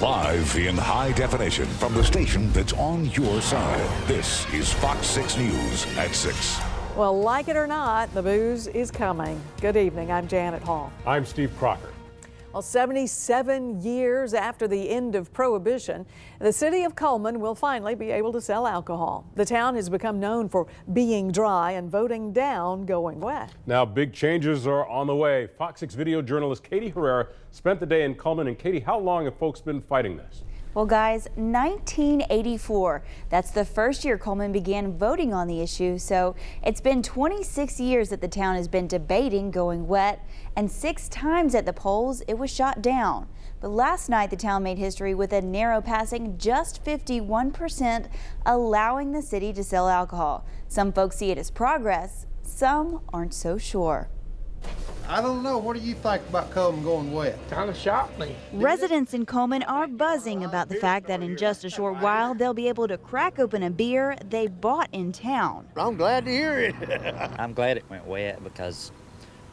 Live in high definition from the station that's on your side. This is Fox 6 News at 6. Well, like it or not, the booze is coming. Good evening. I'm Janet Hall. I'm Steve Crocker. Well, 77 years after the end of Prohibition, the city of Cullman will finally be able to sell alcohol. The town has become known for being dry and voting down going wet. Now, big changes are on the way. Fox 6 video journalist Katie Herrera spent the day in Cullman. And Katie, how long have folks been fighting this? Well, guys, 1984. That's the first year Cullman began voting on the issue. So it's been 26 years that the town has been debating going wet, and 6 times at the polls it was shot down. But last night the town made history with a narrow passing, just 51%, allowing the city to sell alcohol. Some folks see it as progress, some aren't so sure. I don't know. What do you think about Cullman going wet? Kind of shocked me. Residents in Cullman are buzzing about the fact that in just a short while they'll be able to crack open a beer they bought in town. I'm glad to hear it. I'm glad it went wet because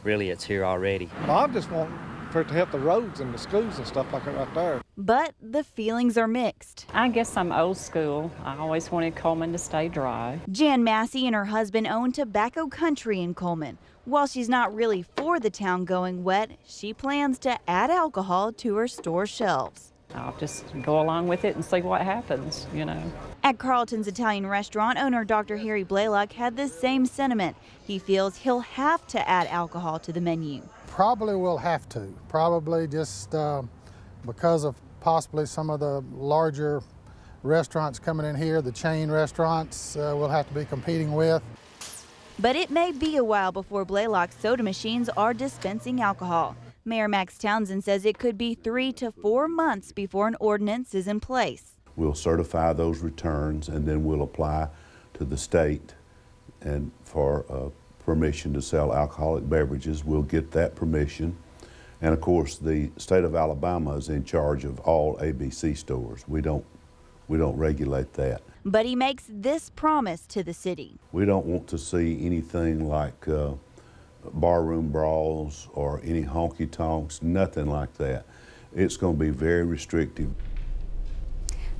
really it's here already. Well, I just want for it to help the roads and the schools and stuff like that right there. But the feelings are mixed. I guess I'm old school. I always wanted Cullman to stay dry. Jan Massey and her husband own Tobacco Country in Cullman. While she's not really for the town going wet, she plans to add alcohol to her store shelves. I'll just go along with it and see what happens, you know. At Carlton's Italian restaurant, owner Dr. Harry Blaylock had the same sentiment. He feels he'll have to add alcohol to the menu. Probably will have to. Probably just because of possibly some of the larger restaurants coming in here, the chain restaurants we'll have to be competing with. But it may be a while before Blaylock's soda machines are dispensing alcohol. Mayor Max Townsend says it could be 3 to 4 months before an ordinance is in place. We'll certify those returns and then we'll apply to the state and for permission to sell alcoholic beverages. We'll get that permission. And of course, the state of Alabama is in charge of all ABC stores. We don't regulate that. But he makes this promise to the city. We don't want to see anything like barroom brawls or any honky-tonks, nothing like that. It's going to be very restrictive.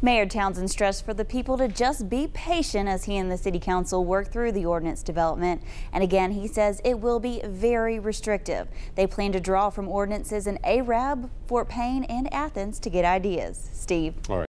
Mayor Townsend stressed for the people to just be patient as he and the city council work through the ordinance development. And again, he says it will be very restrictive. They plan to draw from ordinances in Arab, Fort Payne, and Athens to get ideas. Steve. All right.